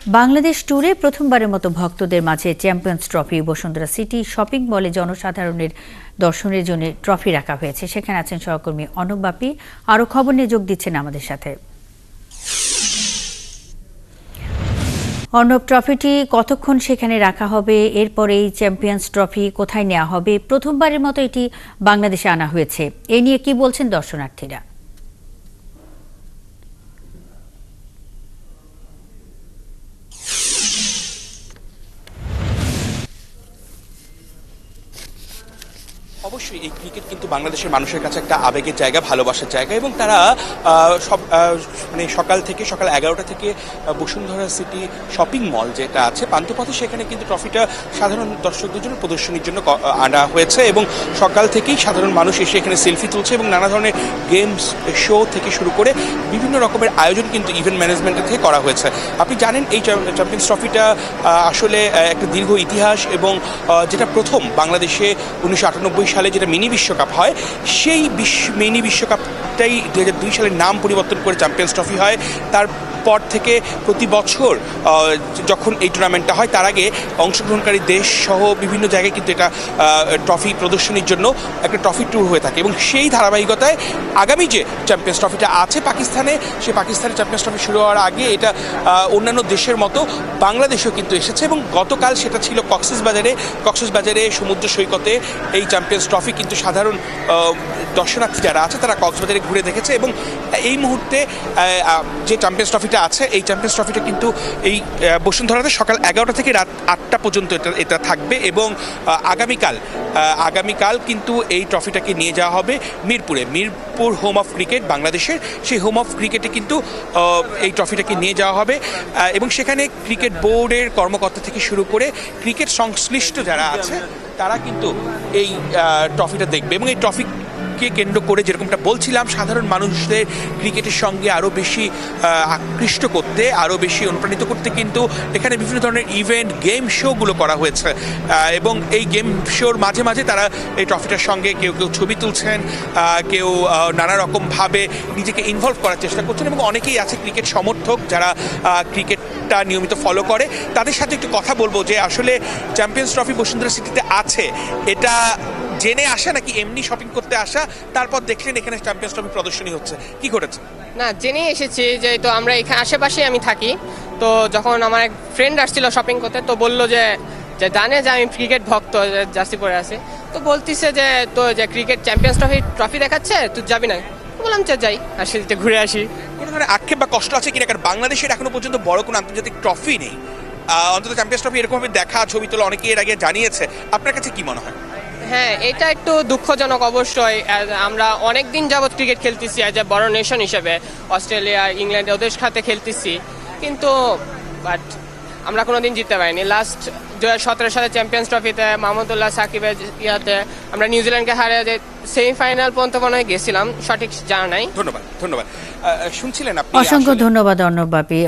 বাংলাদেশ ট্যুরে প্রথমবারের মতো ভক্তদের মাঝে champions trophy Bashundhara city shopping মলে জনসাধারণের দর্শনের জন্য ট্রফি রাখা হয়েছে। সেখানে আছেন সহকর্মী অনুপ বাপি। আরও খবর নিয়ে যোগ দিচ্ছেন আমাদের সাথে। অনুপ, ট্রফিটি কতক্ষণ সেখানে রাখা হবে? এরপরে এই চ্যাম্পিয়ন্স ট্রফি কোথায় নেওয়া হবে? প্রথমবারের মতো এটি বাংলাদেশে আনা হয়েছে, এ নিয়ে কি বলছেন দর্শনার্থীরা? অবশ্যই এই ক্রিকেট কিন্তু বাংলাদেশের মানুষের কাছে একটা আবেগের জায়গা, ভালোবাসার জায়গা, এবং তারা সকাল 11টা থেকে বসুন্ধরা সিটি শপিং মল যেটা আছে পান্থপথে, সেখানে কিন্তু ট্রফিটা সাধারণ দর্শকদের জন্য প্রদর্শনীর জন্য আনা হয়েছে। এবং সকাল থেকেই সাধারণ মানুষ এসে এখানে সেলফি তুলছে এবং নানা ধরনের গেমস শো থেকে শুরু করে বিভিন্ন রকমের আয়োজন কিন্তু ইভেন্ট ম্যানেজমেন্টের থেকে করা হয়েছে। আপনি জানেন এই চ্যাম্পিয়ন্স ট্রফিটা আসলে একটা দীর্ঘ ইতিহাস, এবং যেটা প্রথম বাংলাদেশে 1998 সালে যেটা মিনি বিশ্বকাপ হয়, সেই মিনি বিশ্বকাপটাই 2002 সালে নাম পরিবর্তন করে চ্যাম্পিয়ন্স ট্রফি হয়। তারপর থেকে প্রতি বছর যখন এই টুর্নামেন্টটা হয়, তার আগে অংশগ্রহণকারী দেশ সহ বিভিন্ন জায়গায় কিন্তু এটা ট্রফি প্রদর্শনীর জন্য একটা ট্রফি ট্যুর হয়ে থাকে। এবং সেই ধারাবাহিকতায় আগামী যে চ্যাম্পিয়ন্স ট্রফিটা আছে পাকিস্তানে, সেই পাকিস্তানের চ্যাম্পিয়ন্স ট্রফি শুরু হওয়ার আগে এটা অন্যান্য দেশের মতো বাংলাদেশেও কিন্তু এসেছে। এবং গতকাল সেটা ছিল কক্সবাজারে সমুদ্র সৈকতে এই চ্যাম্পিয়ন্স ট্রফি কিন্তু সাধারণ দর্শনার্থী যারা আছে তারা কক্সবাজারে ঘুরে দেখেছে। এবং এই মুহূর্তে যে চ্যাম্পিয়ন্স ট্রফিটা আছে, এই চ্যাম্পিয়ন্স ট্রফিটা কিন্তু এই বসুন্ধরাতে সকাল 11টা থেকে রাত 8টা পর্যন্ত এটা থাকবে। এবং আগামীকাল কিন্তু এই ট্রফিটাকে নিয়ে যাওয়া হবে মিরপুর হোম অফ ক্রিকেট বাংলাদেশের, সেই হোম অফ ক্রিকেটে কিন্তু এই ট্রফিটাকে নিয়ে যাওয়া হবে। এবং সেখানে ক্রিকেট বোর্ডের কর্মকর্তা থেকে শুরু করে ক্রিকেট সংশ্লিষ্ট যারা আছে তারা কিন্তু এই ট্রফিটা দেখবে। এবং এই ট্রফিকে কেন্দ্র করে, যেরকমটা বলছিলাম, সাধারণ মানুষদের ক্রিকেটের সঙ্গে আরও বেশি আকৃষ্ট করতে, আরও বেশি অনুপ্রাণিত করতে কিন্তু এখানে বিভিন্ন ধরনের ইভেন্ট, গেম শোগুলো করা হয়েছে। এবং এই গেম শোর মাঝে মাঝে তারা এই ট্রফিটার সঙ্গে কেউ ছবি তুলছেন, কেউ নানা রকমভাবে নিজেকে ইনভলভ করার চেষ্টা করছেন। এবং অনেকেই আছে ক্রিকেট সমর্থক যারা ক্রিকেটটা নিয়মিত ফলো করে, তাদের সাথে একটু কথা বলবো যে আসলে চ্যাম্পিয়ন্স ট্রফি বসুন্ধরা সিটিতে আছে, এটা জেনে আসা নাকি এমনি শপিং করতে আসা? তারপর দেখলেন এখানে চ্যাম্পিয়ন্স ট্রফি প্রদর্শনী হচ্ছে, কি ঘটেছে? না, জেনে এসেছি যে তো আমরা এখানে আশেপাশে আমি থাকি, তো যখন আমার এক ফ্রেন্ড আসছিল শপিং করতে, তো বললো যে জানে যে আমি ক্রিকেট ভক্ত, জার্সি পরে আছি, তো বলতিছে যে তো যে ক্রিকেট চ্যাম্পিয়ন্স ট্রফি দেখাচ্ছে, তুই যাবি না? বললাম যাই, আসি ঘুরে আসি। কোনো ধরনের আক্ষেপ বা কষ্ট আছে কিনা? কারণ বাংলাদেশের এখনো পর্যন্ত বড় কোনো আন্তর্জাতিক ট্রফি নেই, অন্তত চ্যাম্পিয়ন্স ট্রফি এরকমভাবে দেখা, ছবি তোলা অনেকে এর আগে জানিয়েছে। আপনার কাছে কি মনে হয়? হ্যাঁ, এটা একটু দুঃখজনক অবশ্যই। আমরা অনেক দিন যাবৎ ক্রিকেট খেলতেছি অ্যাজ এ বড় নেশন হিসেবে, অস্ট্রেলিয়া, ইংল্যান্ড ওদের সাথে খেলতেছি, কিন্তু বাট আমরা কোনোদিন জিততে পারিনি। লাস্ট 2017 সালে চ্যাম্পিয়ন্স ট্রফিতে মাহমুদুল্লাহ সাকিবের ইয়াতে আমরা নিউজিল্যান্ডকে হারিয়ে যে সেমিফাইনাল পর্যন্ত মনে হয় গেছিলাম, সঠিক জানা নাই। ধন্যবাদ। শুনছিলেন আপনি? অসংখ্য ধন্যবাদ অনুপ বাপি।